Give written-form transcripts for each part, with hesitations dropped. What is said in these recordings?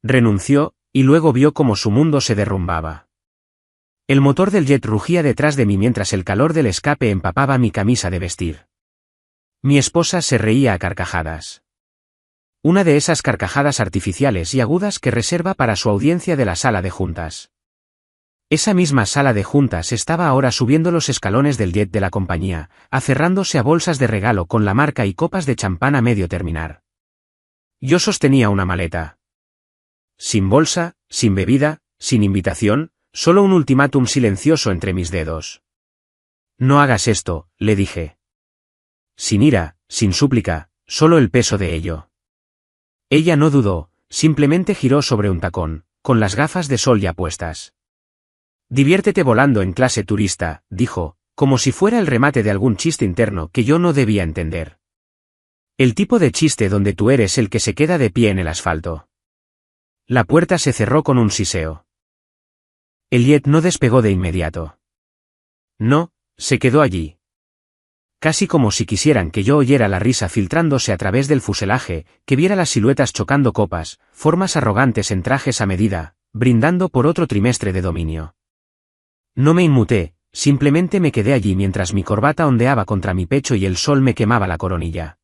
Renunció, y luego vio cómo su mundo se derrumbaba. El motor del jet rugía detrás de mí mientras el calor del escape empapaba mi camisa de vestir. Mi esposa se reía a carcajadas. Una de esas carcajadas artificiales y agudas que reserva para su audiencia de la sala de juntas. Esa misma sala de juntas estaba ahora subiendo los escalones del jet de la compañía, aferrándose a bolsas de regalo con la marca y copas de champán a medio terminar. Yo sostenía una maleta. Sin bolsa, sin bebida, sin invitación, solo un ultimátum silencioso entre mis dedos. No hagas esto, le dije. Sin ira, sin súplica, solo el peso de ello. Ella no dudó, simplemente giró sobre un tacón, con las gafas de sol ya puestas. Diviértete volando en clase turista, dijo, como si fuera el remate de algún chiste interno que yo no debía entender. El tipo de chiste donde tú eres el que se queda de pie en el asfalto. La puerta se cerró con un siseo. El jet no despegó de inmediato. No, se quedó allí. Casi como si quisieran que yo oyera la risa filtrándose a través del fuselaje, que viera las siluetas chocando copas, formas arrogantes en trajes a medida, brindando por otro trimestre de dominio. No me inmuté, simplemente me quedé allí mientras mi corbata ondeaba contra mi pecho y el sol me quemaba la coronilla.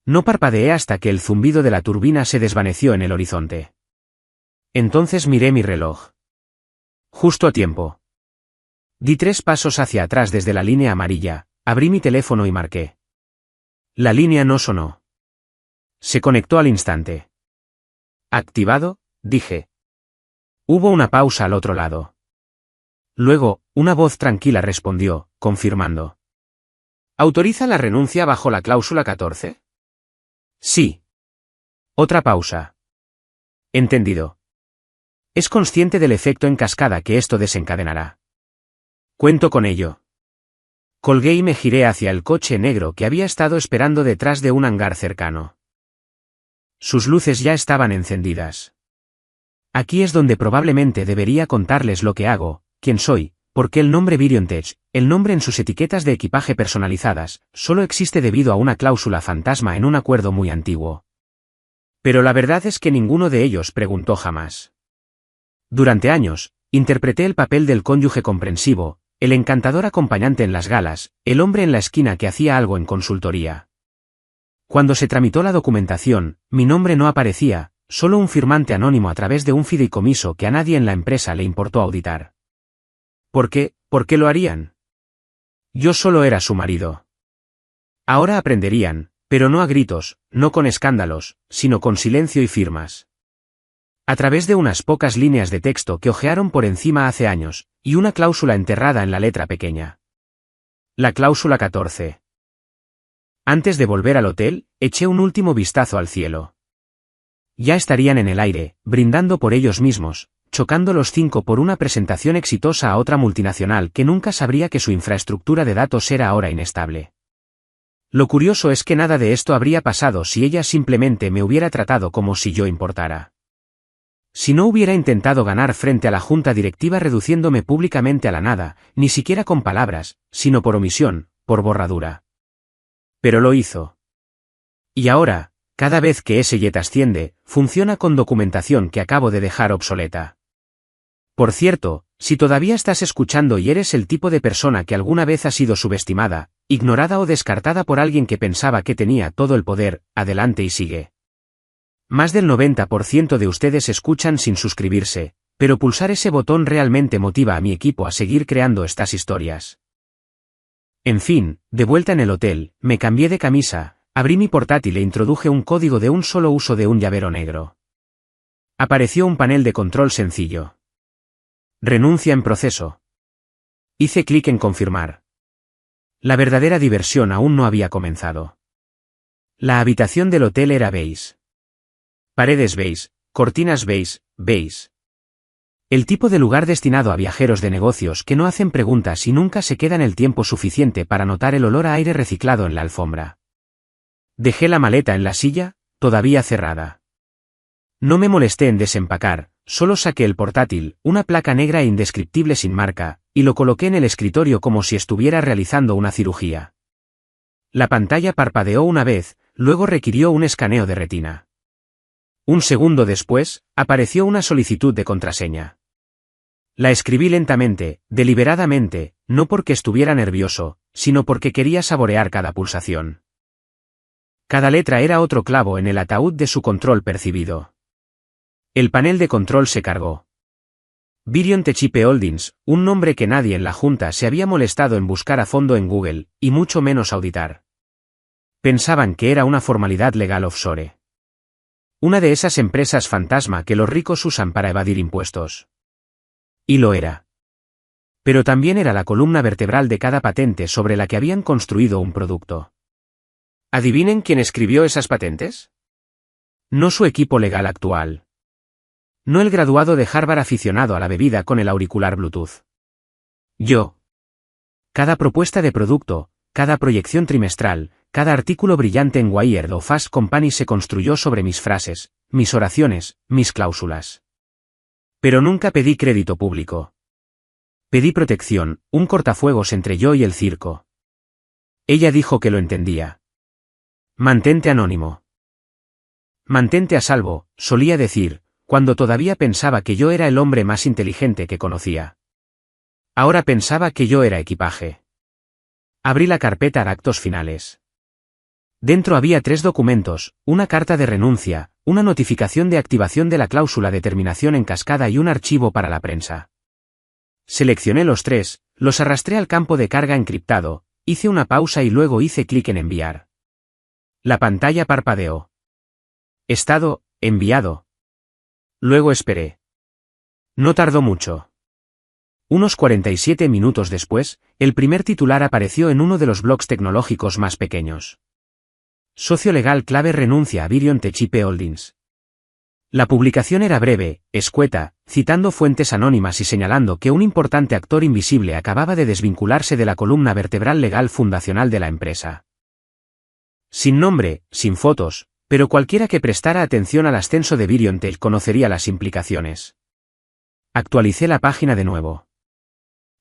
No parpadeé hasta que el zumbido de la turbina se desvaneció en el horizonte. Entonces miré mi reloj. Justo a tiempo. Di 3 pasos hacia atrás desde la línea amarilla, abrí mi teléfono y marqué. La línea no sonó. Se conectó al instante. ¿Activado?, dije. Hubo una pausa al otro lado. Luego, una voz tranquila respondió, confirmando. ¿Autoriza la renuncia bajo la cláusula 14? Sí. Otra pausa. Entendido. Es consciente del efecto en cascada que esto desencadenará. Cuento con ello. Colgué y me giré hacia el coche negro que había estado esperando detrás de un hangar cercano. Sus luces ya estaban encendidas. Aquí es donde probablemente debería contarles lo que hago, quién soy, porque el nombre Virion Tech, el nombre en sus etiquetas de equipaje personalizadas, solo existe debido a una cláusula fantasma en un acuerdo muy antiguo. Pero la verdad es que ninguno de ellos preguntó jamás. Durante años, interpreté el papel del cónyuge comprensivo, el encantador acompañante en las galas, el hombre en la esquina que hacía algo en consultoría. Cuando se tramitó la documentación, mi nombre no aparecía, solo un firmante anónimo a través de un fideicomiso que a nadie en la empresa le importó auditar. ¿Por qué? ¿Por qué lo harían? Yo solo era su marido. Ahora aprenderían, pero no a gritos, no con escándalos, sino con silencio y firmas. A través de unas pocas líneas de texto que hojearon por encima hace años, y una cláusula enterrada en la letra pequeña. La cláusula 14. Antes de volver al hotel, eché un último vistazo al cielo. Ya estarían en el aire, brindando por ellos mismos, chocando los 5 por una presentación exitosa a otra multinacional que nunca sabría que su infraestructura de datos era ahora inestable. Lo curioso es que nada de esto habría pasado si ella simplemente me hubiera tratado como si yo importara. Si no hubiera intentado ganar frente a la junta directiva reduciéndome públicamente a la nada, ni siquiera con palabras, sino por omisión, por borradura. Pero lo hizo. Y ahora, cada vez que ese jet asciende, funciona con documentación que acabo de dejar obsoleta. Por cierto, si todavía estás escuchando y eres el tipo de persona que alguna vez ha sido subestimada, ignorada o descartada por alguien que pensaba que tenía todo el poder, adelante y sigue. Más del 90% de ustedes escuchan sin suscribirse, pero pulsar ese botón realmente motiva a mi equipo a seguir creando estas historias. En fin, de vuelta en el hotel, me cambié de camisa, abrí mi portátil e introduje un código de un solo uso de un llavero negro. Apareció un panel de control sencillo. Renuncia en proceso. Hice clic en confirmar. La verdadera diversión aún no había comenzado. La habitación del hotel era beige. Paredes beige, cortinas beige, beige. El tipo de lugar destinado a viajeros de negocios que no hacen preguntas y nunca se quedan el tiempo suficiente para notar el olor a aire reciclado en la alfombra. Dejé la maleta en la silla, todavía cerrada. No me molesté en desempacar, solo saqué el portátil, una placa negra e indescriptible sin marca, y lo coloqué en el escritorio como si estuviera realizando una cirugía. La pantalla parpadeó una vez, luego requirió un escaneo de retina. Un segundo después, apareció una solicitud de contraseña. La escribí lentamente, deliberadamente, no porque estuviera nervioso, sino porque quería saborear cada pulsación. Cada letra era otro clavo en el ataúd de su control percibido. El panel de control se cargó. Virion Techipe Holdings, un nombre que nadie en la Junta se había molestado en buscar a fondo en Google, y mucho menos auditar. Pensaban que era una formalidad legal offshore. Una de esas empresas fantasma que los ricos usan para evadir impuestos. Y lo era. Pero también era la columna vertebral de cada patente sobre la que habían construido un producto. ¿Adivinen quién escribió esas patentes? No su equipo legal actual. No el graduado de Harvard aficionado a la bebida con el auricular Bluetooth. Yo. Cada propuesta de producto, cada proyección trimestral, cada artículo brillante en Wired o Fast Company se construyó sobre mis frases, mis oraciones, mis cláusulas. Pero nunca pedí crédito público. Pedí protección, un cortafuegos entre yo y el circo. Ella dijo que lo entendía. Mantente anónimo. Mantente a salvo, solía decir, cuando todavía pensaba que yo era el hombre más inteligente que conocía. Ahora pensaba que yo era equipaje. Abrí la carpeta a actos finales. Dentro había 3 documentos, una carta de renuncia, una notificación de activación de la cláusula de terminación en cascada y un archivo para la prensa. Seleccioné los 3, los arrastré al campo de carga encriptado, hice una pausa y luego hice clic en enviar. La pantalla parpadeó. Estado, enviado. Luego esperé. No tardó mucho. Unos 47 minutos después, el primer titular apareció en uno de los blogs tecnológicos más pequeños. Socio legal clave renuncia a Virion Techipe Holdings. La publicación era breve, escueta, citando fuentes anónimas y señalando que un importante actor invisible acababa de desvincularse de la columna vertebral legal fundacional de la empresa. Sin nombre, sin fotos, pero cualquiera que prestara atención al ascenso de Virion Tech conocería las implicaciones. Actualicé la página de nuevo.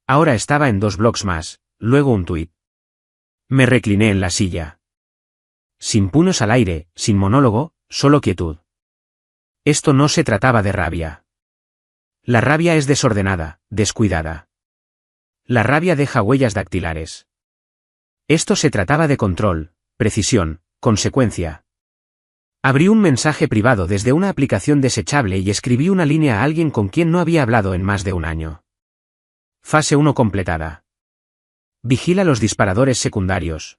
Ahora estaba en 2 blogs más, luego un tuit. Me recliné en la silla. Sin puños al aire, sin monólogo, solo quietud. Esto no se trataba de rabia. La rabia es desordenada, descuidada. La rabia deja huellas dactilares. Esto se trataba de control, precisión, consecuencia. Abrí un mensaje privado desde una aplicación desechable y escribí una línea a alguien con quien no había hablado en más de un año. Fase 1 completada. Vigila los disparadores secundarios.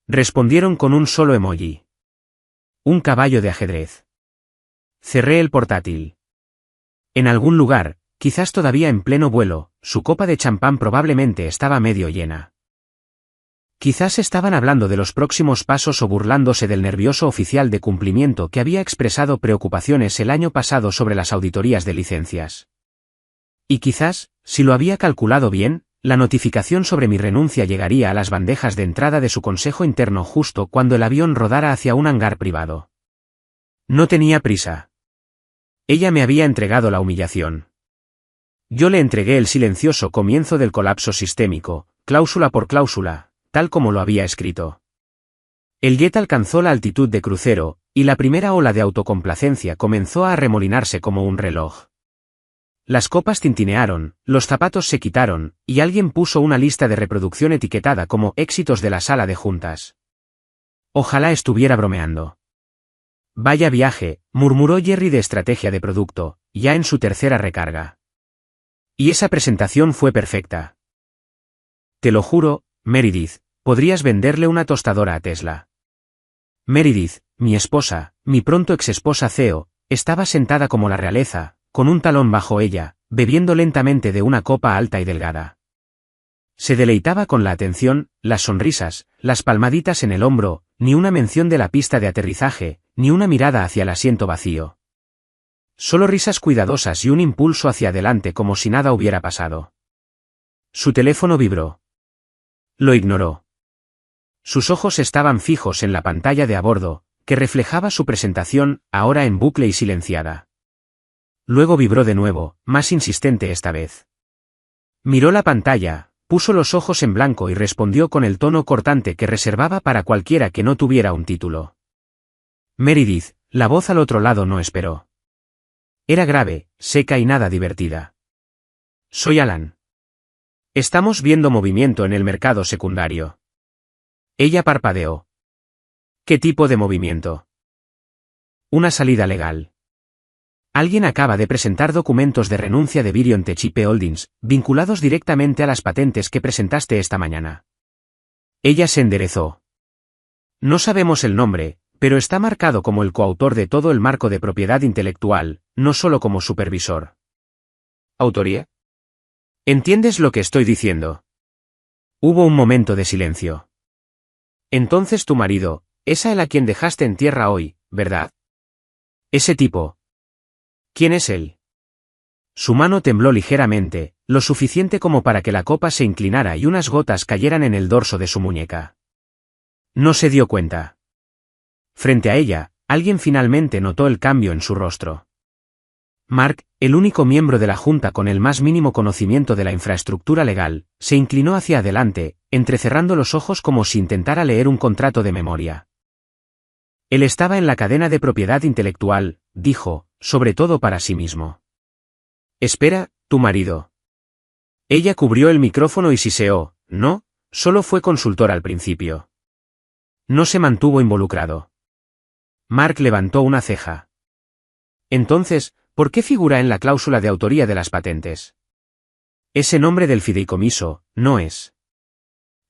Respondieron con un solo emoji. Un caballo de ajedrez. Cerré el portátil. En algún lugar, quizás todavía en pleno vuelo, su copa de champán probablemente estaba medio llena. Quizás estaban hablando de los próximos pasos o burlándose del nervioso oficial de cumplimiento que había expresado preocupaciones el año pasado sobre las auditorías de licencias. Y quizás, si lo había calculado bien, la notificación sobre mi renuncia llegaría a las bandejas de entrada de su consejo interno justo cuando el avión rodara hacia un hangar privado. No tenía prisa. Ella me había entregado la humillación. Yo le entregué el silencioso comienzo del colapso sistémico, cláusula por cláusula, tal como lo había escrito. El jet alcanzó la altitud de crucero, y la primera ola de autocomplacencia comenzó a arremolinarse como un reloj. Las copas tintinearon, los zapatos se quitaron, y alguien puso una lista de reproducción etiquetada como éxitos de la sala de juntas. Ojalá estuviera bromeando. Vaya viaje, murmuró Jerry de estrategia de producto, ya en su tercera recarga. Y esa presentación fue perfecta. Te lo juro, Meredith, podrías venderle una tostadora a Tesla. Meredith, mi esposa, mi pronto exesposa CEO, estaba sentada como la realeza, con un talón bajo ella, bebiendo lentamente de una copa alta y delgada. Se deleitaba con la atención, las sonrisas, las palmaditas en el hombro, ni una mención de la pista de aterrizaje, ni una mirada hacia el asiento vacío. Solo risas cuidadosas y un impulso hacia adelante como si nada hubiera pasado. Su teléfono vibró. Lo ignoró. Sus ojos estaban fijos en la pantalla de a bordo, que reflejaba su presentación, ahora en bucle y silenciada. Luego vibró de nuevo, más insistente esta vez. Miró la pantalla, puso los ojos en blanco y respondió con el tono cortante que reservaba para cualquiera que no tuviera un título. Meredith, La voz al otro lado no esperó. Era grave, seca y nada divertida. Soy Alan. Estamos viendo movimiento en el mercado secundario. Ella parpadeó. ¿Qué tipo de movimiento? Una salida legal. Alguien acaba de presentar documentos de renuncia de Virion Tech Holdings, vinculados directamente a las patentes que presentaste esta mañana. Ella se enderezó. No sabemos el nombre, pero está marcado como el coautor de todo el marco de propiedad intelectual, no solo como supervisor. ¿Autoría? ¿Entiendes lo que estoy diciendo? Hubo un momento de silencio. Entonces tu marido, es a él a quien dejaste en tierra hoy, ¿verdad? Ese tipo. ¿Quién es él? Su mano tembló ligeramente, lo suficiente como para que la copa se inclinara y unas gotas cayeran en el dorso de su muñeca. No se dio cuenta. Frente a ella, alguien finalmente notó el cambio en su rostro. Mark, el único miembro de la junta con el más mínimo conocimiento de la infraestructura legal, se inclinó hacia adelante, entrecerrando los ojos como si intentara leer un contrato de memoria. Él estaba en la cadena de propiedad intelectual, dijo, sobre todo para sí mismo. Espera, tu marido. Ella cubrió el micrófono y siseó, no, solo fue consultor al principio. No se mantuvo involucrado. Mark levantó una ceja. Entonces, ¿por qué figura en la cláusula de autoría de las patentes? Ese nombre del fideicomiso, no es.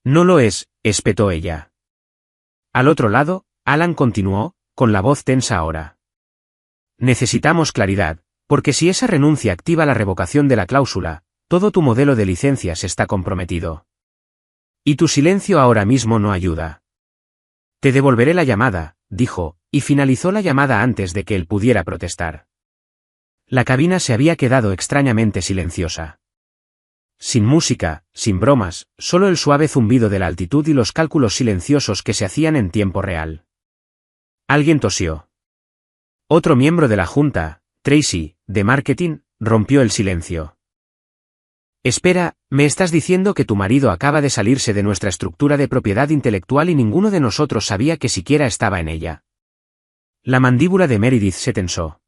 No lo es, espetó ella. Al otro lado, Alan continuó, con la voz tensa ahora. Necesitamos claridad, porque si esa renuncia activa la revocación de la cláusula, todo tu modelo de licencias está comprometido. Y tu silencio ahora mismo no ayuda. Te devolveré la llamada, dijo, y finalizó la llamada antes de que él pudiera protestar. La cabina se había quedado extrañamente silenciosa. Sin música, sin bromas, solo el suave zumbido de la altitud y los cálculos silenciosos que se hacían en tiempo real. Alguien tosió. Otro miembro de la junta, Tracy, de marketing, rompió el silencio. Espera, me estás diciendo que tu marido acaba de salirse de nuestra estructura de propiedad intelectual y ninguno de nosotros sabía que siquiera estaba en ella. La mandíbula de Meredith se tensó.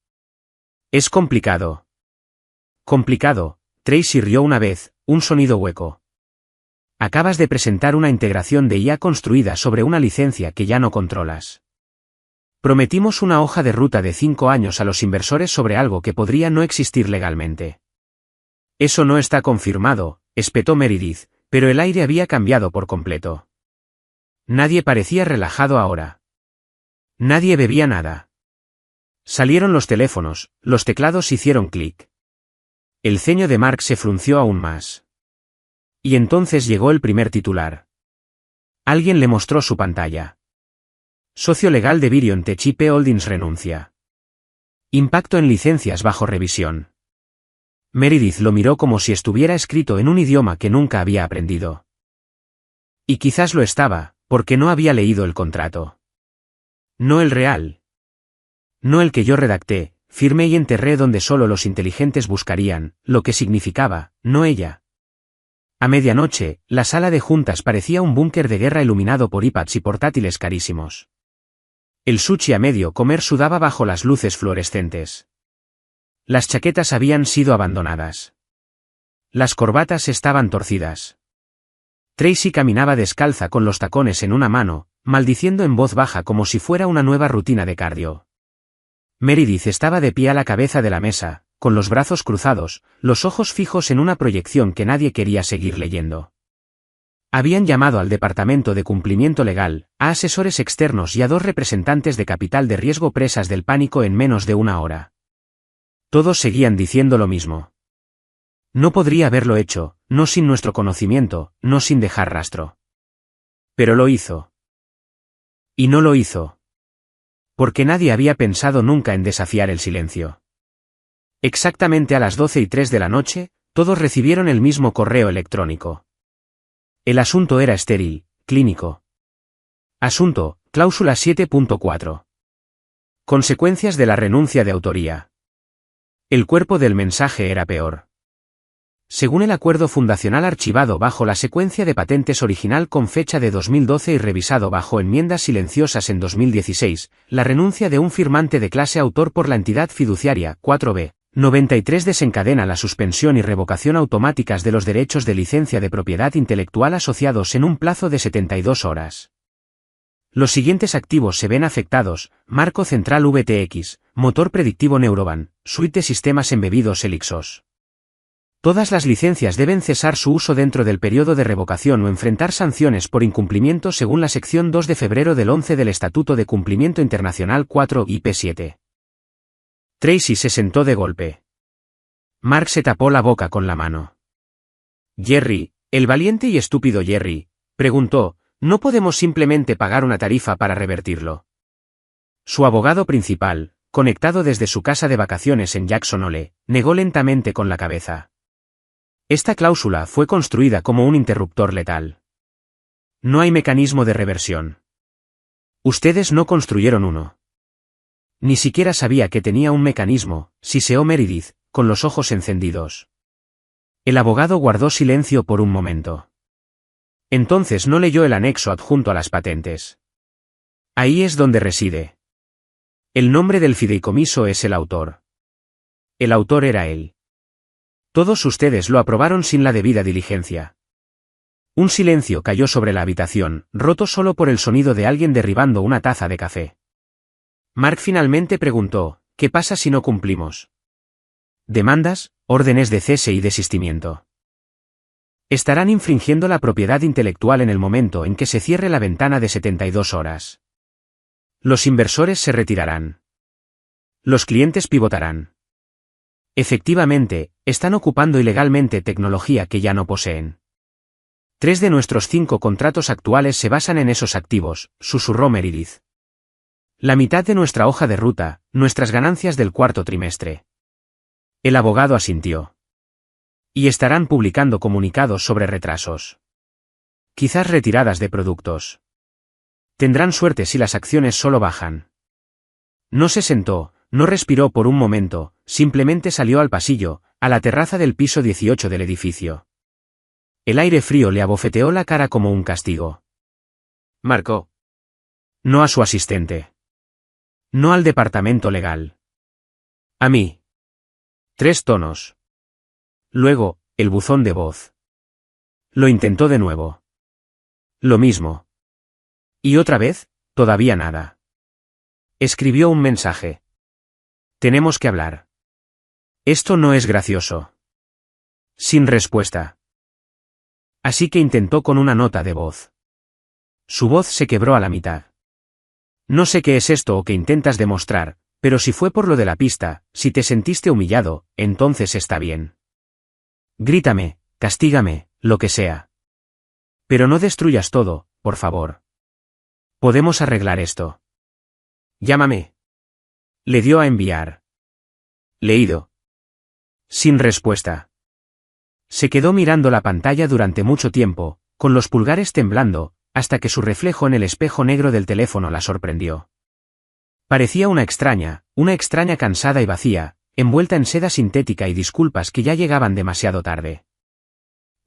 Es complicado. Complicado, Tracy rió una vez, un sonido hueco. Acabas de presentar una integración de IA construida sobre una licencia que ya no controlas. Prometimos una hoja de ruta de 5 años a los inversores sobre algo que podría no existir legalmente. Eso no está confirmado, espetó Meredith, pero el aire había cambiado por completo. Nadie parecía relajado ahora. Nadie bebía nada. Salieron los teléfonos, los teclados hicieron clic. El ceño de Mark se frunció aún más. Y entonces llegó el primer titular. Alguien le mostró su pantalla. Socio legal de Virion Tech Holdings renuncia. Impacto en licencias bajo revisión. Meredith lo miró como si estuviera escrito en un idioma que nunca había aprendido. Y quizás lo estaba, porque no había leído el contrato. No el real. No el que yo redacté, firmé y enterré donde solo los inteligentes buscarían, lo que significaba, no ella. A medianoche, la sala de juntas parecía un búnker de guerra iluminado por iPads y portátiles carísimos. El sushi a medio comer sudaba bajo las luces fluorescentes. Las chaquetas habían sido abandonadas. Las corbatas estaban torcidas. Tracy caminaba descalza con los tacones en una mano, maldiciendo en voz baja como si fuera una nueva rutina de cardio. Meredith estaba de pie a la cabeza de la mesa, con los brazos cruzados, los ojos fijos en una proyección que nadie quería seguir leyendo. Habían llamado al Departamento de Cumplimiento Legal, a asesores externos y a 2 representantes de capital de riesgo presas del pánico en menos de una hora. Todos seguían diciendo lo mismo. No podría haberlo hecho, no sin nuestro conocimiento, no sin dejar rastro. Pero lo hizo. Y no lo hizo. Porque nadie había pensado nunca en desafiar el silencio. Exactamente a las 12:03 de la noche, todos recibieron el mismo correo electrónico. El asunto era estéril, clínico. Asunto, cláusula 7.4. Consecuencias de la renuncia de autoría. El cuerpo del mensaje era peor. Según el acuerdo fundacional archivado bajo la secuencia de patentes original con fecha de 2012 y revisado bajo enmiendas silenciosas en 2016, la renuncia de un firmante de clase autor por la entidad fiduciaria 4B 93 desencadena la suspensión y revocación automáticas de los derechos de licencia de propiedad intelectual asociados en un plazo de 72 horas. Los siguientes activos se ven afectados: marco central VTX, motor predictivo Neuroban, suite de sistemas embebidos Elixos. Todas las licencias deben cesar su uso dentro del periodo de revocación o enfrentar sanciones por incumplimiento según la sección 2 de febrero del 11 del Estatuto de Cumplimiento Internacional 4 IP7. Tracy se sentó de golpe. Mark se tapó la boca con la mano. Jerry, el valiente y estúpido Jerry, preguntó, ¿no podemos simplemente pagar una tarifa para revertirlo? Su abogado principal, conectado desde su casa de vacaciones en Jackson Hole, negó lentamente con la cabeza. Esta cláusula fue construida como un interruptor letal. No hay mecanismo de reversión. Ustedes no construyeron uno. Ni siquiera sabía que tenía un mecanismo, siseó Meredith, con los ojos encendidos. El abogado guardó silencio por un momento. Entonces no leyó el anexo adjunto a las patentes. Ahí es donde reside. El nombre del fideicomiso es el autor. El autor era él. Todos ustedes lo aprobaron sin la debida diligencia. Un silencio cayó sobre la habitación, roto solo por el sonido de alguien derribando una taza de café. Mark finalmente preguntó, ¿qué pasa si no cumplimos? ¿Demandas, órdenes de cese y desistimiento? Estarán infringiendo la propiedad intelectual en el momento en que se cierre la ventana de 72 horas. Los inversores se retirarán. Los clientes pivotarán. Efectivamente, están ocupando ilegalmente tecnología que ya no poseen. 3 de nuestros 5 contratos actuales se basan en esos activos, susurró Meredith. La mitad de nuestra hoja de ruta, nuestras ganancias del cuarto trimestre. El abogado asintió. Y estarán publicando comunicados sobre retrasos. Quizás retiradas de productos. Tendrán suerte si las acciones solo bajan. No se sentó, no respiró por un momento, simplemente salió al pasillo, a la terraza del piso 18 del edificio. El aire frío le abofeteó la cara como un castigo. Marcó. No a su asistente. No al departamento legal. A mí. 3 tonos. Luego, el buzón de voz. Lo intentó de nuevo. Lo mismo. Y otra vez, todavía nada. Escribió un mensaje. Tenemos que hablar. Esto no es gracioso. Sin respuesta. Así que intentó con una nota de voz. Su voz se quebró a la mitad. No sé qué es esto o qué intentas demostrar, pero si fue por lo de la pista, si te sentiste humillado, entonces está bien. Grítame, castígame, lo que sea. Pero no destruyas todo, por favor. Podemos arreglar esto. Llámame. Le dio a enviar. Leído. Sin respuesta. Se quedó mirando la pantalla durante mucho tiempo, con los pulgares temblando, hasta que su reflejo en el espejo negro del teléfono la sorprendió. Parecía una extraña cansada y vacía, envuelta en seda sintética y disculpas que ya llegaban demasiado tarde.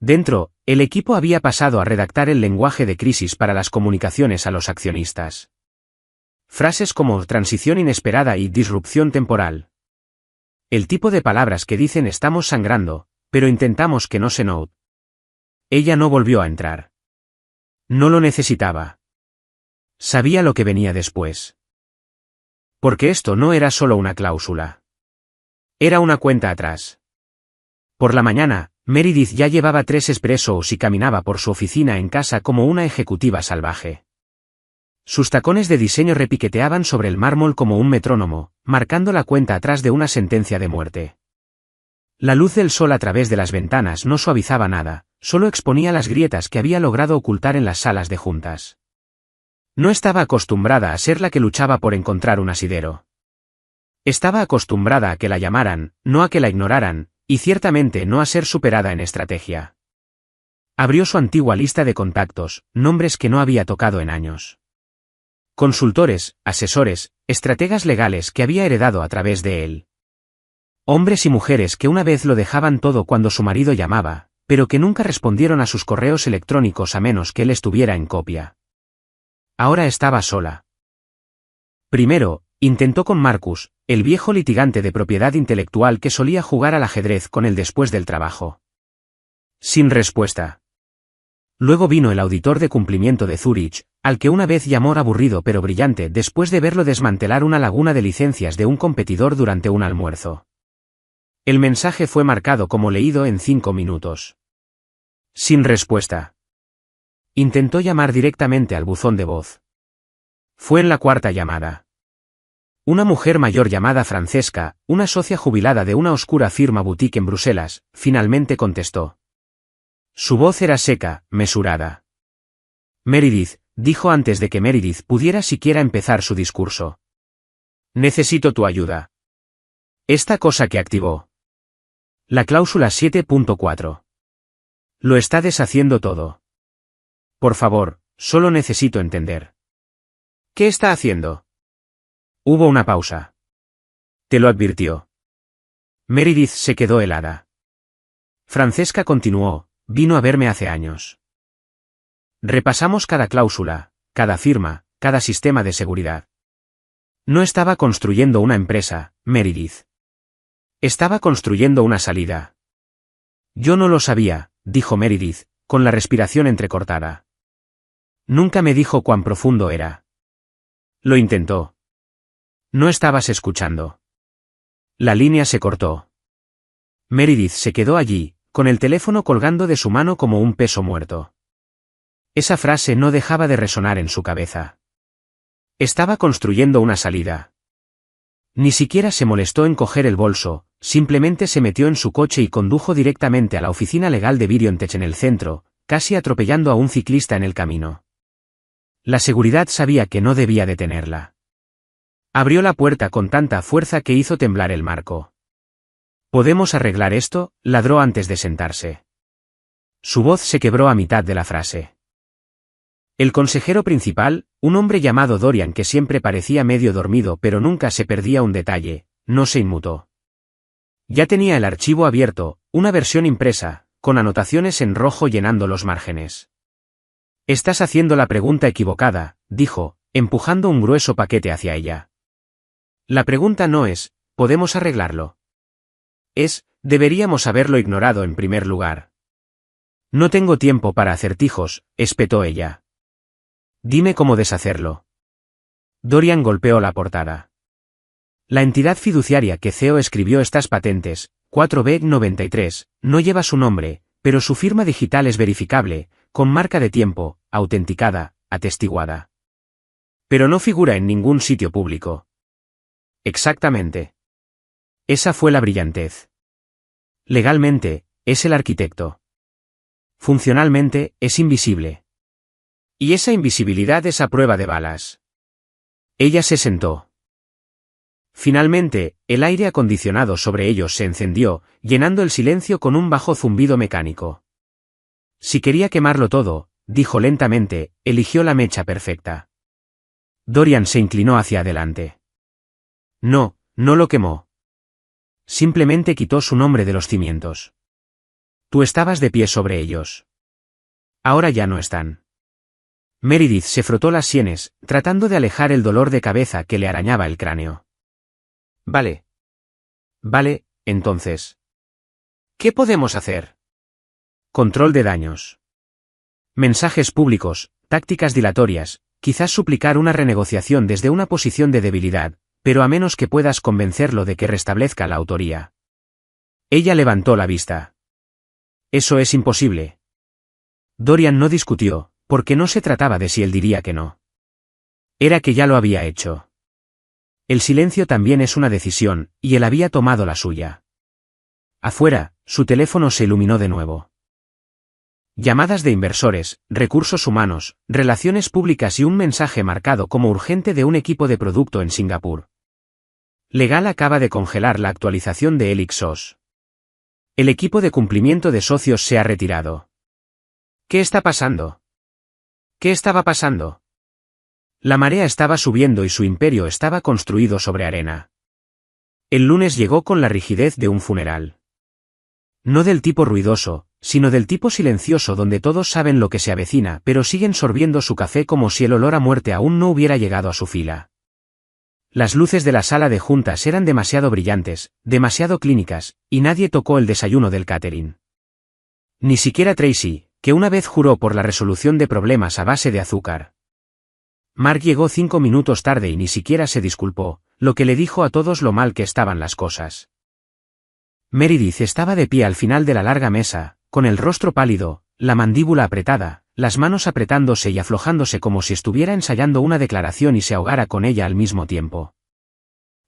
Dentro, el equipo había pasado a redactar el lenguaje de crisis para las comunicaciones a los accionistas. Frases como transición inesperada y disrupción temporal. El tipo de palabras que dicen estamos sangrando, pero intentamos que no se note. Ella no volvió a entrar. No lo necesitaba. Sabía lo que venía después. Porque esto no era solo una cláusula. Era una cuenta atrás. Por la mañana, Meredith ya llevaba 3 espressos y caminaba por su oficina en casa como una ejecutiva salvaje. Sus tacones de diseño repiqueteaban sobre el mármol como un metrónomo, marcando la cuenta atrás de una sentencia de muerte. La luz del sol a través de las ventanas no suavizaba nada, solo exponía las grietas que había logrado ocultar en las salas de juntas. No estaba acostumbrada a ser la que luchaba por encontrar un asidero. Estaba acostumbrada a que la llamaran, no a que la ignoraran, y ciertamente no a ser superada en estrategia. Abrió su antigua lista de contactos, nombres que no había tocado en años. Consultores, asesores, estrategas legales que había heredado a través de él. Hombres y mujeres que una vez lo dejaban todo cuando su marido llamaba, pero que nunca respondieron a sus correos electrónicos a menos que él estuviera en copia. Ahora estaba sola. Primero, intentó con Marcus, el viejo litigante de propiedad intelectual que solía jugar al ajedrez con él después del trabajo. Sin respuesta. Luego vino el auditor de cumplimiento de Zurich, al que una vez llamó aburrido pero brillante después de verlo desmantelar una laguna de licencias de un competidor durante un almuerzo. El mensaje fue marcado como leído en 5 minutos. Sin respuesta. Intentó llamar directamente al buzón de voz. Fue en la 4ª llamada. Una mujer mayor llamada Francesca, una socia jubilada de una oscura firma boutique en Bruselas, finalmente contestó. Su voz era seca, mesurada. Meredith, dijo antes de que Meredith pudiera siquiera empezar su discurso. Necesito tu ayuda. Esta cosa que activó. La cláusula 7.4. Lo está deshaciendo todo. Por favor, solo necesito entender. ¿Qué está haciendo? Hubo una pausa. Te lo advirtió. Meredith se quedó helada. Francesca continuó, vino a verme hace años. Repasamos cada cláusula, cada firma, cada sistema de seguridad. No estaba construyendo una empresa, Meredith. Estaba construyendo una salida. Yo no lo sabía, dijo Meredith, con la respiración entrecortada. Nunca me dijo cuán profundo era. Lo intentó. No estabas escuchando. La línea se cortó. Meredith se quedó allí, con el teléfono colgando de su mano como un peso muerto. Esa frase no dejaba de resonar en su cabeza. Estaba construyendo una salida. Ni siquiera se molestó en coger el bolso, simplemente se metió en su coche y condujo directamente a la oficina legal de BioNTech en el centro, casi atropellando a un ciclista en el camino. La seguridad sabía que no debía detenerla. Abrió la puerta con tanta fuerza que hizo temblar el marco. ¿Podemos arreglar esto?, ladró antes de sentarse. Su voz se quebró a mitad de la frase. El consejero principal, un hombre llamado Dorian que siempre parecía medio dormido pero nunca se perdía un detalle, no se inmutó. Ya tenía el archivo abierto, una versión impresa, con anotaciones en rojo llenando los márgenes. Estás haciendo la pregunta equivocada, dijo, empujando un grueso paquete hacia ella. La pregunta no es, ¿podemos arreglarlo? Es, deberíamos haberlo ignorado en primer lugar. No tengo tiempo para acertijos, espetó ella. Dime cómo deshacerlo. Dorian golpeó la portada. La entidad fiduciaria que CEO escribió estas patentes, 4B93, no lleva su nombre, pero su firma digital es verificable, con marca de tiempo, autenticada, atestiguada. Pero no figura en ningún sitio público. Exactamente. Esa fue la brillantez. Legalmente, es el arquitecto. Funcionalmente, es invisible. Y esa invisibilidad es a prueba de balas. Ella se sentó. Finalmente, el aire acondicionado sobre ellos se encendió, llenando el silencio con un bajo zumbido mecánico. Si quería quemarlo todo, dijo lentamente, eligió la mecha perfecta. Dorian se inclinó hacia adelante. No, no lo quemó. Simplemente quitó su nombre de los cimientos. Tú estabas de pie sobre ellos. Ahora ya no están. Meredith se frotó las sienes, tratando de alejar el dolor de cabeza que le arañaba el cráneo. Vale. Vale, entonces. ¿Qué podemos hacer? Control de daños. Mensajes públicos, tácticas dilatorias, quizás suplicar una renegociación desde una posición de debilidad, pero a menos que puedas convencerlo de que restablezca la autoría. Ella levantó la vista. Eso es imposible. Dorian no discutió, porque no se trataba de si él diría que no. Era que ya lo había hecho. El silencio también es una decisión, y él había tomado la suya. Afuera, su teléfono se iluminó de nuevo. Llamadas de inversores, recursos humanos, relaciones públicas y un mensaje marcado como urgente de un equipo de producto en Singapur. Legal acaba de congelar la actualización de Elixos. El equipo de cumplimiento de socios se ha retirado. ¿Qué está pasando? ¿Qué estaba pasando? La marea estaba subiendo y su imperio estaba construido sobre arena. El lunes llegó con la rigidez de un funeral. No del tipo ruidoso, sino del tipo silencioso donde todos saben lo que se avecina pero siguen sorbiendo su café como si el olor a muerte aún no hubiera llegado a su fila. Las luces de la sala de juntas eran demasiado brillantes, demasiado clínicas, y nadie tocó el desayuno del catering. Ni siquiera Tracy, que una vez juró por la resolución de problemas a base de azúcar. Mark llegó 5 minutos tarde y ni siquiera se disculpó, lo que le dijo a todos lo mal que estaban las cosas. Meredith estaba de pie al final de la larga mesa, con el rostro pálido, la mandíbula apretada, las manos apretándose y aflojándose como si estuviera ensayando una declaración y se ahogara con ella al mismo tiempo.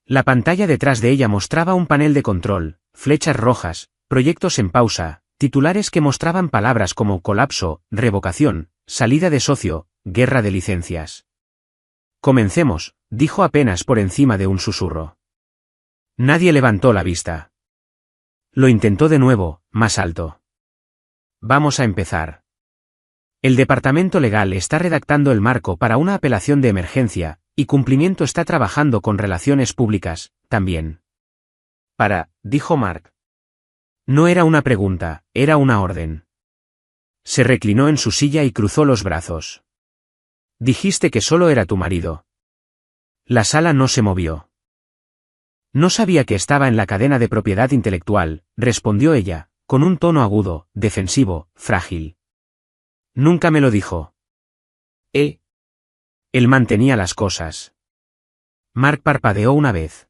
La pantalla detrás de ella mostraba un panel de control, flechas rojas, proyectos en pausa, titulares que mostraban palabras como colapso, revocación, salida de socio, guerra de licencias. Comencemos, dijo apenas por encima de un susurro. Nadie levantó la vista. Lo intentó de nuevo, más alto. Vamos a empezar. El departamento legal está redactando el marco para una apelación de emergencia, y cumplimiento está trabajando con relaciones públicas, también. Dijo Mark. No era una pregunta, era una orden. Se reclinó en su silla y cruzó los brazos. Dijiste que solo era tu marido. La sala no se movió. No sabía que estaba en la cadena de propiedad intelectual, respondió ella, con un tono agudo, defensivo, frágil. Nunca me lo dijo. Él mantenía las cosas. Mark parpadeó una vez.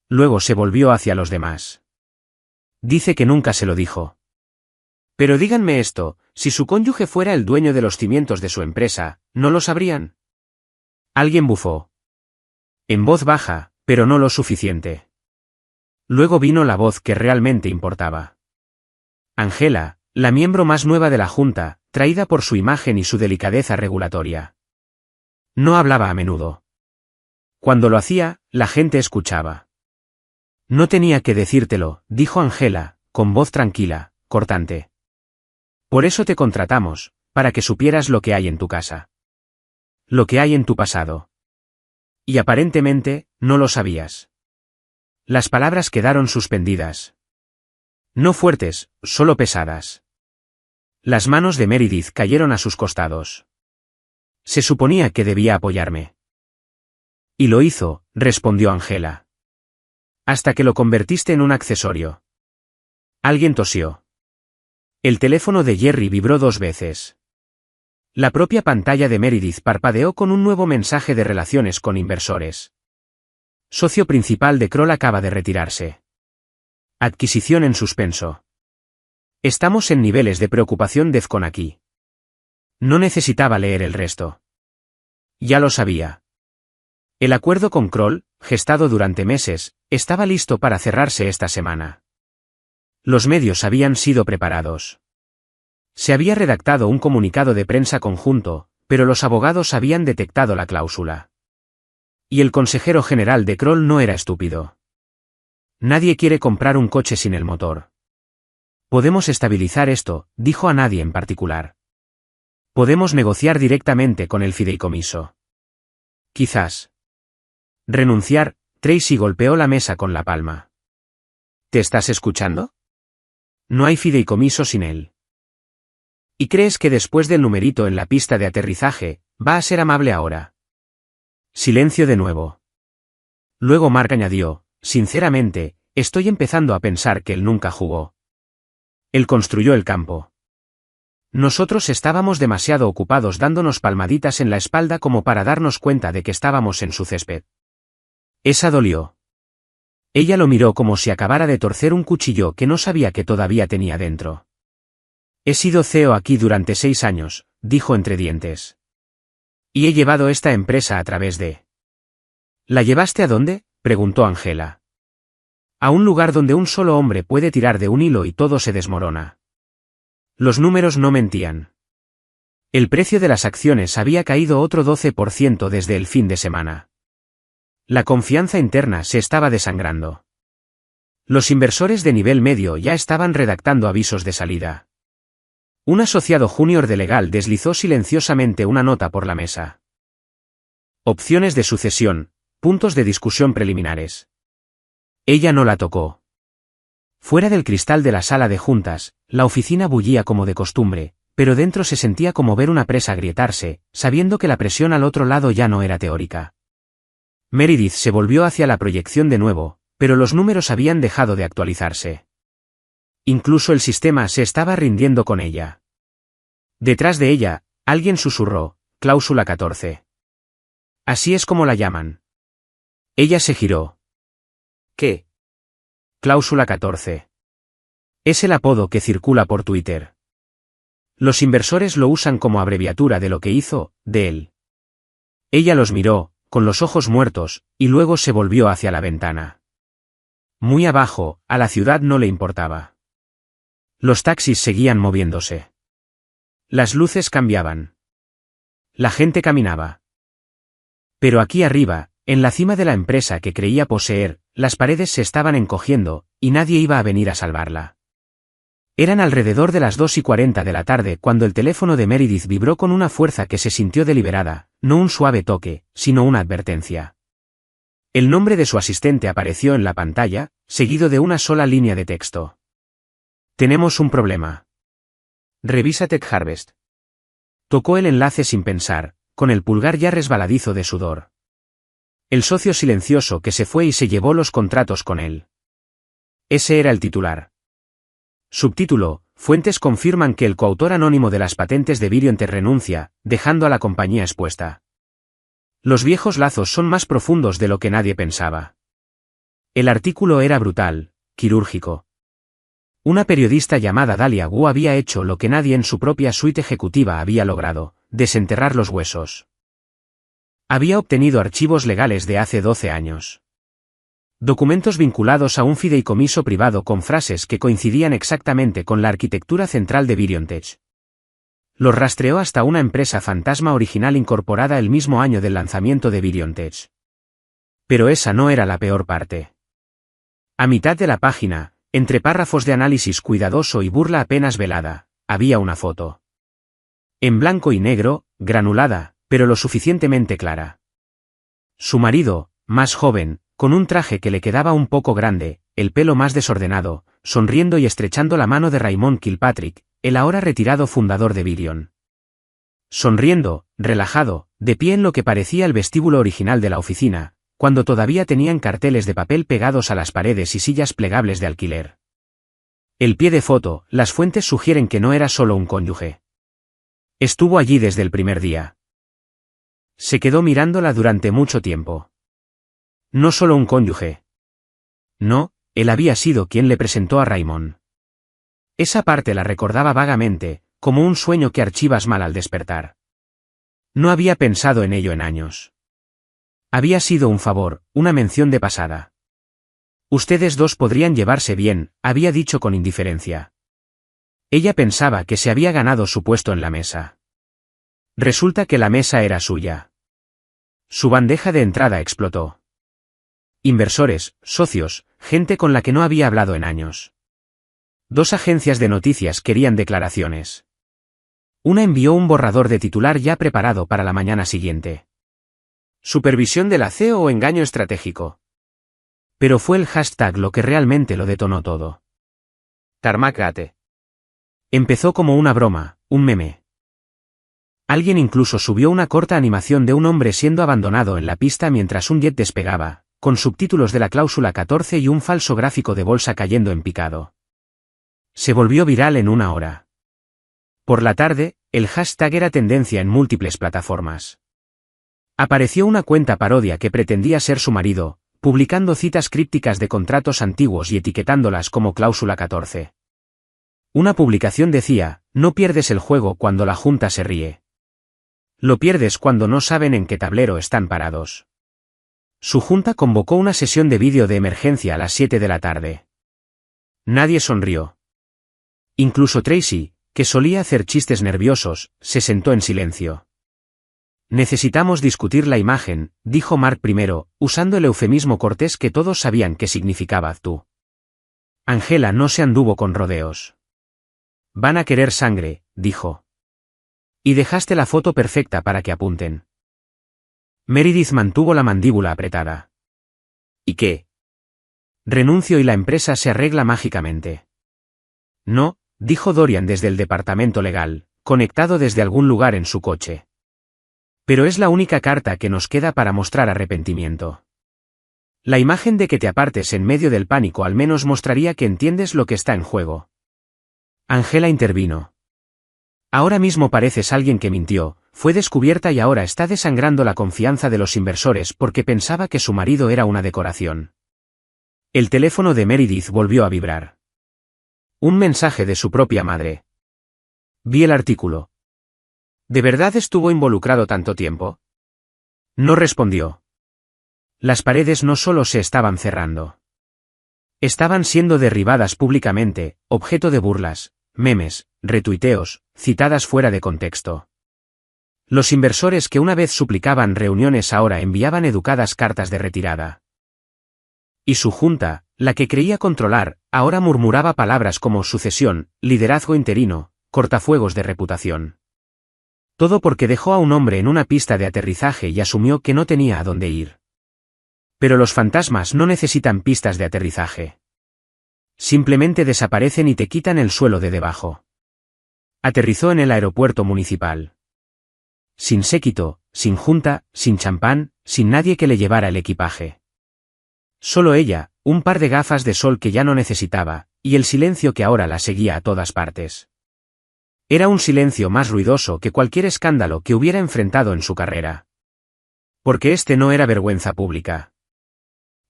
Luego se volvió hacia los demás. Dice que nunca se lo dijo. Pero díganme esto, si su cónyuge fuera el dueño de los cimientos de su empresa, ¿no lo sabrían? Alguien bufó. En voz baja, pero no lo suficiente. Luego vino la voz que realmente importaba. Angela, la miembro más nueva de la junta, traída por su imagen y su delicadeza regulatoria. No hablaba a menudo. Cuando lo hacía, la gente escuchaba. No tenía que decírtelo, dijo Angela, con voz tranquila, cortante. Por eso te contratamos, para que supieras lo que hay en tu casa. Lo que hay en tu pasado. Y aparentemente, no lo sabías. Las palabras quedaron suspendidas. No fuertes, solo pesadas. Las manos de Meredith cayeron a sus costados. Se suponía que debía apoyarme. Y lo hizo, respondió Angela. Hasta que lo convertiste en un accesorio. Alguien tosió. El teléfono de Jerry vibró 2 veces. La propia pantalla de Meredith parpadeó con un nuevo mensaje de relaciones con inversores. Socio principal de Kroll acaba de retirarse. Adquisición en suspenso. Estamos en niveles de preocupación DEFCON aquí. No necesitaba leer el resto. Ya lo sabía. El acuerdo con Kroll, gestado durante meses, estaba listo para cerrarse esta semana. Los medios habían sido preparados. Se había redactado un comunicado de prensa conjunto, pero los abogados habían detectado la cláusula. Y el consejero general de Kroll no era estúpido. Nadie quiere comprar un coche sin el motor. Podemos estabilizar esto, dijo a nadie en particular. Podemos negociar directamente con el fideicomiso. Quizás. Renunciar, Tracy golpeó la mesa con la palma. ¿Te estás escuchando? No hay fideicomiso sin él. ¿Y crees que después del numerito en la pista de aterrizaje, va a ser amable ahora? Silencio de nuevo. Luego Mark añadió, sinceramente, estoy empezando a pensar que él nunca jugó. Él construyó el campo. Nosotros estábamos demasiado ocupados dándonos palmaditas en la espalda como para darnos cuenta de que estábamos en su césped. Esa dolió. Ella lo miró como si acabara de torcer un cuchillo que no sabía que todavía tenía dentro. He sido CEO aquí durante 6 años, dijo entre dientes. Y he llevado esta empresa a través de... ¿La llevaste a dónde?, preguntó Angela. A un lugar donde un solo hombre puede tirar de un hilo y todo se desmorona. Los números no mentían. El precio de las acciones había caído otro 12% desde el fin de semana. La confianza interna se estaba desangrando. Los inversores de nivel medio ya estaban redactando avisos de salida. Un asociado junior de legal deslizó silenciosamente una nota por la mesa. Opciones de sucesión, puntos de discusión preliminares. Ella no la tocó. Fuera del cristal de la sala de juntas, la oficina bullía como de costumbre, pero dentro se sentía como ver una presa agrietarse, sabiendo que la presión al otro lado ya no era teórica. Meredith se volvió hacia la proyección de nuevo, pero los números habían dejado de actualizarse. Incluso el sistema se estaba rindiendo con ella. Detrás de ella, alguien susurró, cláusula 14. Así es como la llaman. Ella se giró. ¿Qué? Cláusula 14. Es el apodo que circula por Twitter. Los inversores lo usan como abreviatura de lo que hizo, de él. Ella los miró, con los ojos muertos, y luego se volvió hacia la ventana. Muy abajo, a la ciudad no le importaba. Los taxis seguían moviéndose. Las luces cambiaban. La gente caminaba. Pero aquí arriba, en la cima de la empresa que creía poseer, las paredes se estaban encogiendo, y nadie iba a venir a salvarla. Eran alrededor de las 2:40 de la tarde cuando el teléfono de Meredith vibró con una fuerza que se sintió deliberada, no un suave toque, sino una advertencia. El nombre de su asistente apareció en la pantalla, seguido de una sola línea de texto. Tenemos un problema. Revisa Tech Harvest. Tocó el enlace sin pensar, con el pulgar ya resbaladizo de sudor. El socio silencioso que se fue y se llevó los contratos con él. Ese era el titular. Subtítulo: Fuentes confirman que el coautor anónimo de las patentes de Virionte renuncia, dejando a la compañía expuesta. Los viejos lazos son más profundos de lo que nadie pensaba. El artículo era brutal, quirúrgico. Una periodista llamada Dahlia Wu había hecho lo que nadie en su propia suite ejecutiva había logrado: desenterrar los huesos. Había obtenido archivos legales de hace 12 años. Documentos vinculados a un fideicomiso privado con frases que coincidían exactamente con la arquitectura central de Viriontech. Los rastreó hasta una empresa fantasma original incorporada el mismo año del lanzamiento de Viriontech. Pero esa no era la peor parte. A mitad de la página, entre párrafos de análisis cuidadoso y burla apenas velada, había una foto. En blanco y negro, granulada, pero lo suficientemente clara. Su marido, más joven, con un traje que le quedaba un poco grande, el pelo más desordenado, sonriendo y estrechando la mano de Raymond Kilpatrick, el ahora retirado fundador de Virion. Sonriendo, relajado, de pie en lo que parecía el vestíbulo original de la oficina, cuando todavía tenían carteles de papel pegados a las paredes y sillas plegables de alquiler. El pie de foto, las fuentes sugieren que no era solo un cónyuge. Estuvo allí desde el primer día. Se quedó mirándola durante mucho tiempo. No solo un cónyuge. No, él había sido quien le presentó a Raymond. Esa parte la recordaba vagamente, como un sueño que archivas mal al despertar. No había pensado en ello en años. Había sido un favor, una mención de pasada. Ustedes dos podrían llevarse bien, había dicho con indiferencia. Ella pensaba que se había ganado su puesto en la mesa. Resulta que la mesa era suya. Su bandeja de entrada explotó. Inversores, socios, gente con la que no había hablado en años. 2 agencias de noticias querían declaraciones. Una envió un borrador de titular ya preparado para la mañana siguiente. ¿Supervisión de la CEO o engaño estratégico? Pero fue el hashtag lo que realmente lo detonó todo. Tarmac Gate. Empezó como una broma, un meme. Alguien incluso subió una corta animación de un hombre siendo abandonado en la pista mientras un jet despegaba, con subtítulos de la cláusula 14 y un falso gráfico de bolsa cayendo en picado. Se volvió viral en una hora. Por la tarde, el hashtag era tendencia en múltiples plataformas. Apareció una cuenta parodia que pretendía ser su marido, publicando citas crípticas de contratos antiguos y etiquetándolas como cláusula 14. Una publicación decía: no pierdes el juego cuando la junta se ríe. Lo pierdes cuando no saben en qué tablero están parados. Su junta convocó una sesión de vídeo de emergencia a las 7 de la tarde. Nadie sonrió. Incluso Tracy, que solía hacer chistes nerviosos, se sentó en silencio. Necesitamos discutir la imagen, dijo Mark primero, usando el eufemismo cortés que todos sabían que significaba tú. Angela no se anduvo con rodeos. Van a querer sangre, dijo. Y dejaste la foto perfecta para que apunten. Meredith mantuvo la mandíbula apretada. ¿Y qué? Renuncio y la empresa se arregla mágicamente. No, dijo Dorian desde el departamento legal, conectado desde algún lugar en su coche. Pero es la única carta que nos queda para mostrar arrepentimiento. La imagen de que te apartes en medio del pánico al menos mostraría que entiendes lo que está en juego. Angela intervino. Ahora mismo pareces alguien que mintió, fue descubierta y ahora está desangrando la confianza de los inversores porque pensaba que su marido era una decoración. El teléfono de Meredith volvió a vibrar. Un mensaje de su propia madre. Vi el artículo. ¿De verdad estuvo involucrado tanto tiempo? No respondió. Las paredes no solo se estaban cerrando. Estaban siendo derribadas públicamente, objeto de burlas, memes, retuiteos, citadas fuera de contexto. Los inversores que una vez suplicaban reuniones ahora enviaban educadas cartas de retirada. Y su junta, la que creía controlar, ahora murmuraba palabras como sucesión, liderazgo interino, cortafuegos de reputación. Todo porque dejó a un hombre en una pista de aterrizaje y asumió que no tenía a dónde ir. Pero los fantasmas no necesitan pistas de aterrizaje. Simplemente desaparecen y te quitan el suelo de debajo. Aterrizó en el aeropuerto municipal. Sin séquito, sin junta, sin champán, sin nadie que le llevara el equipaje. Solo ella, un par de gafas de sol que ya no necesitaba, y el silencio que ahora la seguía a todas partes. Era un silencio más ruidoso que cualquier escándalo que hubiera enfrentado en su carrera. Porque este no era vergüenza pública.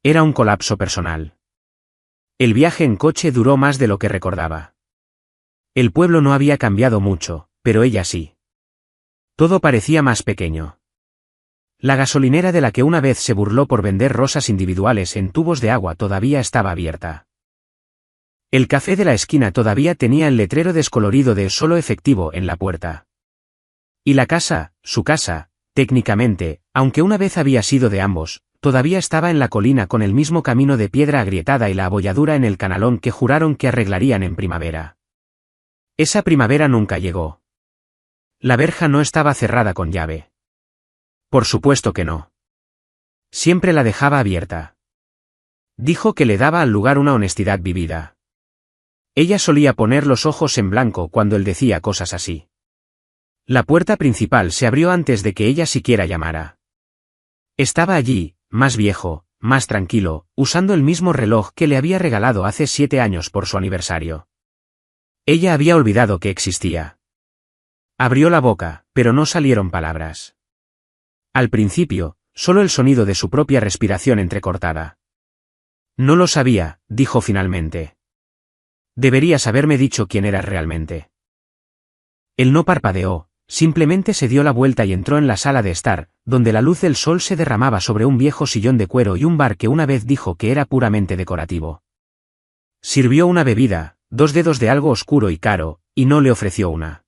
Era un colapso personal. El viaje en coche duró más de lo que recordaba. El pueblo no había cambiado mucho, pero ella sí. Todo parecía más pequeño. La gasolinera de la que una vez se burló por vender rosas individuales en tubos de agua todavía estaba abierta. El café de la esquina todavía tenía el letrero descolorido de solo efectivo en la puerta. Y la casa, su casa, técnicamente, aunque una vez había sido de ambos, todavía estaba en la colina con el mismo camino de piedra agrietada y la abolladura en el canalón que juraron que arreglarían en primavera. Esa primavera nunca llegó. La verja no estaba cerrada con llave. Por supuesto que no. Siempre la dejaba abierta. Dijo que le daba al lugar una honestidad vivida. Ella solía poner los ojos en blanco cuando él decía cosas así. La puerta principal se abrió antes de que ella siquiera llamara. Estaba allí, más viejo, más tranquilo, usando el mismo reloj que le había regalado hace 7 años por su aniversario. Ella había olvidado que existía. Abrió la boca, pero no salieron palabras. Al principio, solo el sonido de su propia respiración entrecortada. No lo sabía, dijo finalmente. Deberías haberme dicho quién eras realmente. Él no parpadeó, simplemente se dio la vuelta y entró en la sala de estar, donde la luz del sol se derramaba sobre un viejo sillón de cuero y un bar que una vez dijo que era puramente decorativo. Sirvió una bebida, 2 dedos de algo oscuro y caro, y no le ofreció una.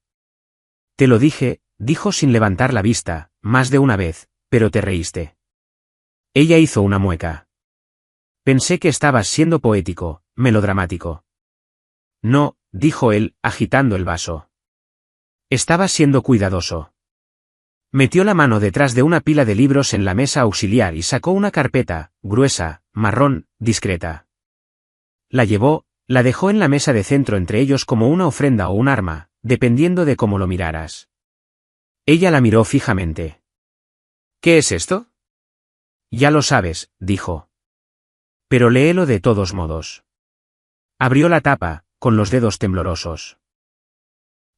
Te lo dije, dijo sin levantar la vista, más de una vez, pero te reíste. Ella hizo una mueca. Pensé que estabas siendo poético, melodramático. No, dijo él, agitando el vaso. Estaba siendo cuidadoso. Metió la mano detrás de una pila de libros en la mesa auxiliar y sacó una carpeta, gruesa, marrón, discreta. La llevó, la dejó en la mesa de centro entre ellos como una ofrenda o un arma, dependiendo de cómo lo miraras. Ella la miró fijamente. ¿Qué es esto? Ya lo sabes, dijo. Pero léelo de todos modos. Abrió la tapa, con los dedos temblorosos.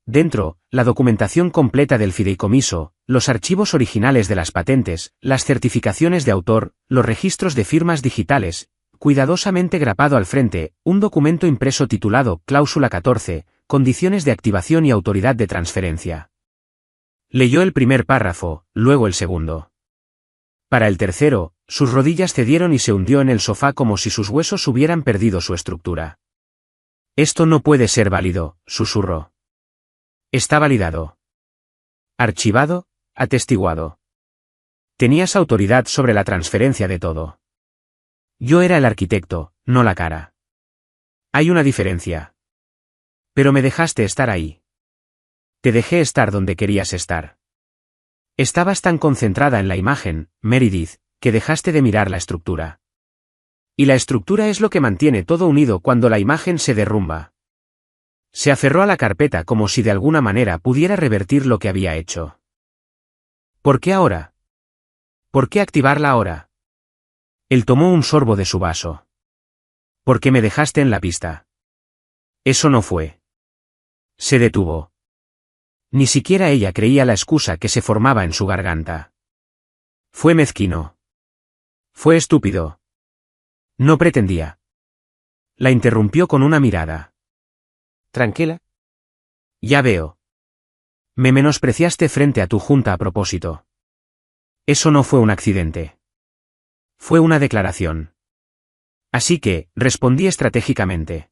Dentro, la documentación completa del fideicomiso, los archivos originales de las patentes, las certificaciones de autor, los registros de firmas digitales, cuidadosamente grapado al frente, un documento impreso titulado Cláusula 14, Condiciones de activación y autoridad de transferencia. Leyó el primer párrafo, luego el segundo. Para el tercero, sus rodillas cedieron y se hundió en el sofá como si sus huesos hubieran perdido su estructura. Esto no puede ser válido, susurró. Está validado. Archivado, atestiguado. Tenías autoridad sobre la transferencia de todo. Yo era el arquitecto, no la cara. Hay una diferencia. Pero me dejaste estar ahí. Te dejé estar donde querías estar. Estabas tan concentrada en la imagen, Meredith, que dejaste de mirar la estructura. Y la estructura es lo que mantiene todo unido cuando la imagen se derrumba. Se aferró a la carpeta como si de alguna manera pudiera revertir lo que había hecho. ¿Por qué ahora? ¿Por qué activarla ahora? Él tomó un sorbo de su vaso. ¿Por qué me dejaste en la pista? Eso no fue. Se detuvo. Ni siquiera ella creía la excusa que se formaba en su garganta. Fue mezquino. Fue estúpido. No pretendía. La interrumpió con una mirada. ¿Tranquila? Ya veo. Me menospreciaste frente a tu junta a propósito. Eso no fue un accidente. Fue una declaración. Así que, respondí estratégicamente.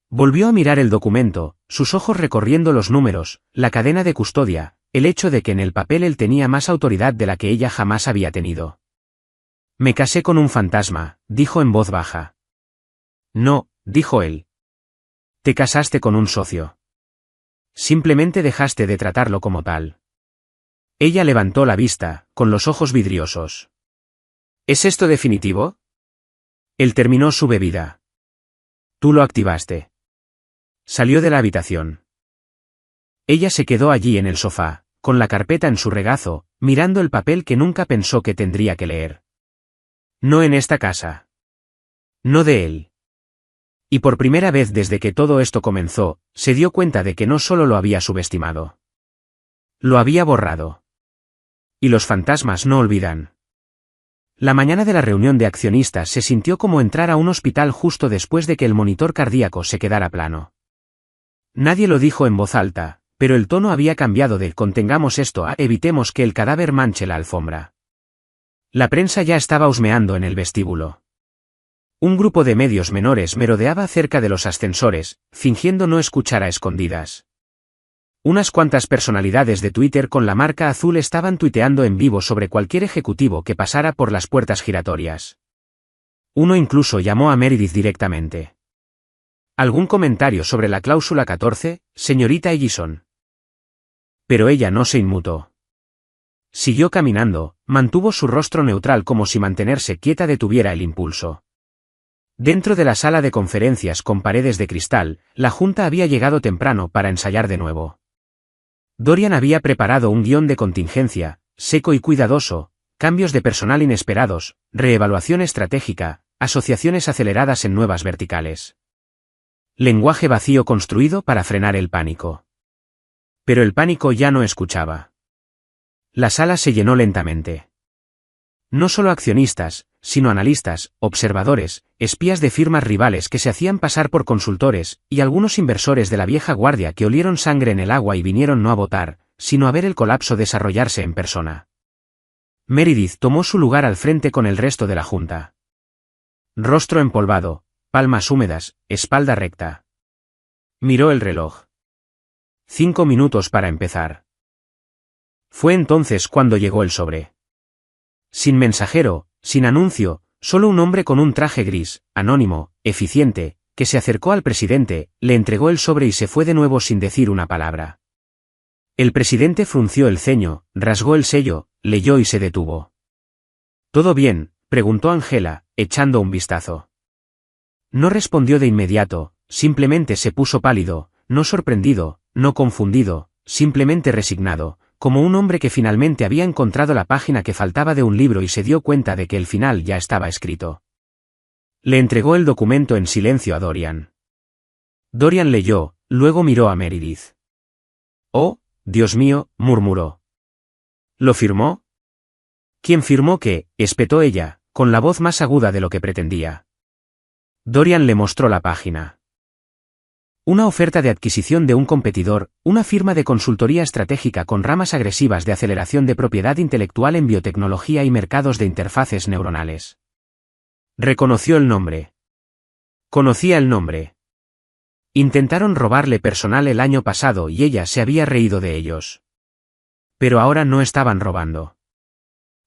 Volvió a mirar el documento, sus ojos recorriendo los números, la cadena de custodia, el hecho de que en el papel él tenía más autoridad de la que ella jamás había tenido. Me casé con un fantasma, dijo en voz baja. No, dijo él. Te casaste con un socio. Simplemente dejaste de tratarlo como tal. Ella levantó la vista, con los ojos vidriosos. ¿Es esto definitivo? Él terminó su bebida. Tú lo activaste. Salió de la habitación. Ella se quedó allí en el sofá, con la carpeta en su regazo, mirando el papel que nunca pensó que tendría que leer. No en esta casa. No de él. Y por primera vez desde que todo esto comenzó, se dio cuenta de que no solo lo había subestimado. Lo había borrado. Y los fantasmas no olvidan. La mañana de la reunión de accionistas se sintió como entrar a un hospital justo después de que el monitor cardíaco se quedara plano. Nadie lo dijo en voz alta, pero el tono había cambiado de contengamos esto a evitemos que el cadáver manche la alfombra. La prensa ya estaba husmeando en el vestíbulo. Un grupo de medios menores merodeaba cerca de los ascensores, fingiendo no escuchar a escondidas. Unas cuantas personalidades de Twitter con la marca azul estaban tuiteando en vivo sobre cualquier ejecutivo que pasara por las puertas giratorias. Uno incluso llamó a Meredith directamente. ¿Algún comentario sobre la cláusula 14, señorita Ellison? Pero ella no se inmutó. Siguió caminando, mantuvo su rostro neutral como si mantenerse quieta detuviera el impulso. Dentro de la sala de conferencias con paredes de cristal, la junta había llegado temprano para ensayar de nuevo. Dorian había preparado un guión de contingencia, seco y cuidadoso, cambios de personal inesperados, reevaluación estratégica, asociaciones aceleradas en nuevas verticales. Lenguaje vacío construido para frenar el pánico. Pero el pánico ya no escuchaba. La sala se llenó lentamente. No solo accionistas, sino analistas, observadores, espías de firmas rivales que se hacían pasar por consultores, y algunos inversores de la vieja guardia que olieron sangre en el agua y vinieron no a votar, sino a ver el colapso desarrollarse en persona. Meredith tomó su lugar al frente con el resto de la junta. Rostro empolvado, palmas húmedas, espalda recta. Miró el reloj. 5 minutos para empezar. Fue entonces cuando llegó el sobre. Sin mensajero, sin anuncio, solo un hombre con un traje gris, anónimo, eficiente, que se acercó al presidente, le entregó el sobre y se fue de nuevo sin decir una palabra. El presidente frunció el ceño, rasgó el sello, leyó y se detuvo. ¿Todo bien?, preguntó Angela, echando un vistazo. No respondió de inmediato, simplemente se puso pálido, no sorprendido, no confundido, simplemente resignado, como un hombre que finalmente había encontrado la página que faltaba de un libro y se dio cuenta de que el final ya estaba escrito. Le entregó el documento en silencio a Dorian. Dorian leyó, luego miró a Meredith. «Oh, Dios mío», murmuró. «¿Lo firmó?» «¿Quién firmó qué?», espetó ella, con la voz más aguda de lo que pretendía. Dorian le mostró la página. Una oferta de adquisición de un competidor, una firma de consultoría estratégica con ramas agresivas de aceleración de propiedad intelectual en biotecnología y mercados de interfaces neuronales. Reconoció el nombre. Conocía el nombre. Intentaron robarle personal el año pasado y ella se había reído de ellos. Pero ahora no estaban robando.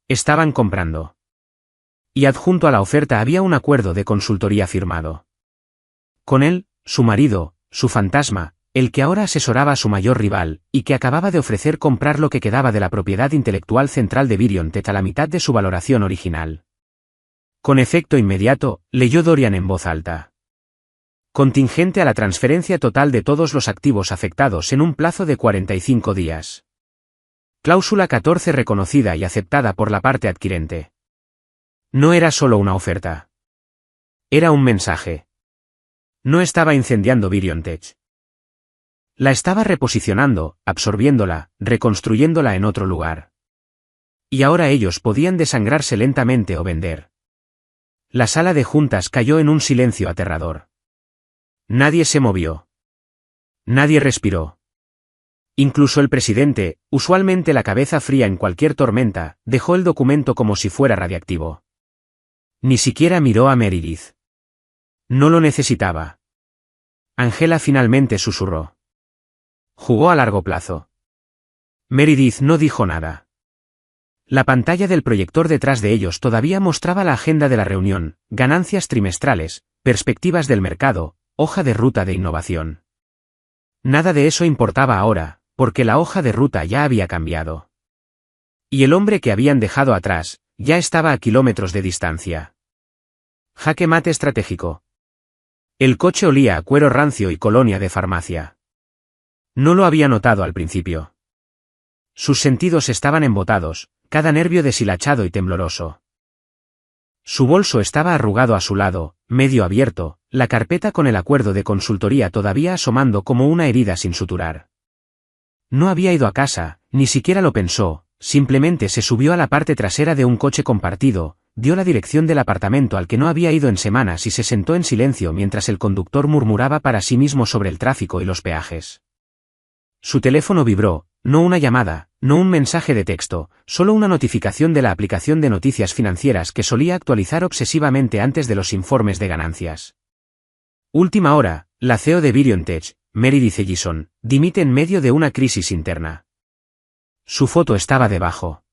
Estaban comprando. Y adjunto a la oferta había un acuerdo de consultoría firmado. Con él, su marido, su fantasma, el que ahora asesoraba a su mayor rival, y que acababa de ofrecer comprar lo que quedaba de la propiedad intelectual central de Virion Tech a la mitad de su valoración original. Con efecto inmediato, leyó Dorian en voz alta. Contingente a la transferencia total de todos los activos afectados en un plazo de 45 días. Cláusula 14 reconocida y aceptada por la parte adquirente. No era solo una oferta. Era un mensaje. No estaba incendiando VirionTech. La estaba reposicionando, absorbiéndola, reconstruyéndola en otro lugar. Y ahora ellos podían desangrarse lentamente o vender. La sala de juntas cayó en un silencio aterrador. Nadie se movió. Nadie respiró. Incluso el presidente, usualmente la cabeza fría en cualquier tormenta, dejó el documento como si fuera radiactivo. Ni siquiera miró a Meredith. No lo necesitaba. Angela finalmente susurró. Jugó a largo plazo. Meredith no dijo nada. La pantalla del proyector detrás de ellos todavía mostraba la agenda de la reunión, ganancias trimestrales, perspectivas del mercado, hoja de ruta de innovación. Nada de eso importaba ahora, porque la hoja de ruta ya había cambiado. Y el hombre que habían dejado atrás, ya estaba a kilómetros de distancia. Jaque mate estratégico. El coche olía a cuero rancio y colonia de farmacia. No lo había notado al principio. Sus sentidos estaban embotados, cada nervio deshilachado y tembloroso. Su bolso estaba arrugado a su lado, medio abierto, la carpeta con el acuerdo de consultoría todavía asomando como una herida sin suturar. No había ido a casa, ni siquiera lo pensó, simplemente se subió a la parte trasera de un coche compartido, dio la dirección del apartamento al que no había ido en semanas y se sentó en silencio mientras el conductor murmuraba para sí mismo sobre el tráfico y los peajes. Su teléfono vibró, no una llamada, no un mensaje de texto, solo una notificación de la aplicación de noticias financieras que solía actualizar obsesivamente antes de los informes de ganancias. Última hora, la CEO de VirionTech, Meredith Ellison, dimite en medio de una crisis interna. Su foto estaba debajo.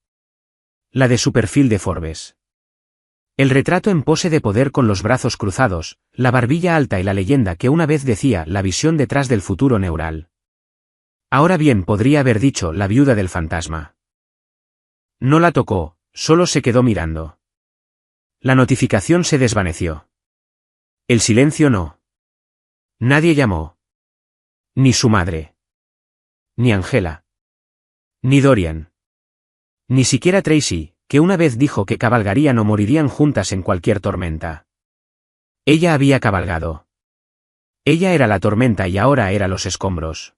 La de su perfil de Forbes. El retrato en pose de poder con los brazos cruzados, la barbilla alta y la leyenda que una vez decía la visión detrás del futuro neural. Ahora bien podría haber dicho la viuda del fantasma. No la tocó, solo se quedó mirando. La notificación se desvaneció. El silencio no. Nadie llamó. Ni su madre. Ni Angela. Ni Dorian. Ni siquiera Tracy, que una vez dijo que cabalgarían o morirían juntas en cualquier tormenta. Ella había cabalgado. Ella era la tormenta y ahora era los escombros.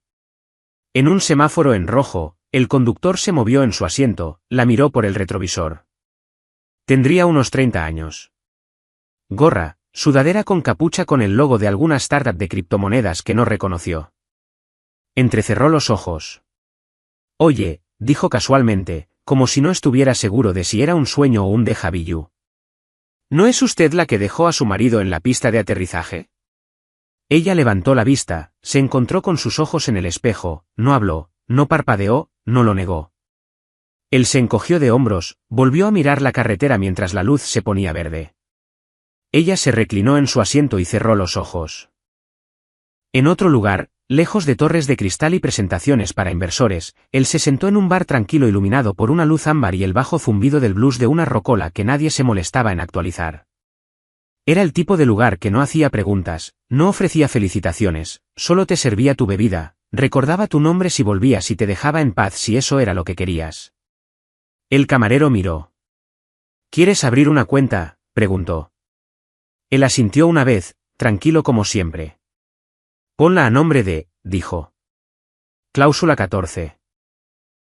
En un semáforo en rojo, el conductor se movió en su asiento, la miró por el retrovisor. Tendría unos 30 años. Gorra, sudadera con capucha con el logo de alguna startup de criptomonedas que no reconoció. Entrecerró los ojos. Oye, dijo casualmente, como si no estuviera seguro de si era un sueño o un déjà vu. ¿No es usted la que dejó a su marido en la pista de aterrizaje? Ella levantó la vista, se encontró con sus ojos en el espejo, no habló, no parpadeó, no lo negó. Él se encogió de hombros, volvió a mirar la carretera mientras la luz se ponía verde. Ella se reclinó en su asiento y cerró los ojos. En otro lugar, lejos de torres de cristal y presentaciones para inversores, él se sentó en un bar tranquilo iluminado por una luz ámbar y el bajo zumbido del blues de una rocola que nadie se molestaba en actualizar. Era el tipo de lugar que no hacía preguntas, no ofrecía felicitaciones, solo te servía tu bebida, recordaba tu nombre si volvías y te dejaba en paz si eso era lo que querías. El camarero miró. ¿Quieres abrir una cuenta?, preguntó. Él asintió una vez, tranquilo como siempre. Ponla a nombre de, dijo. Cláusula 14.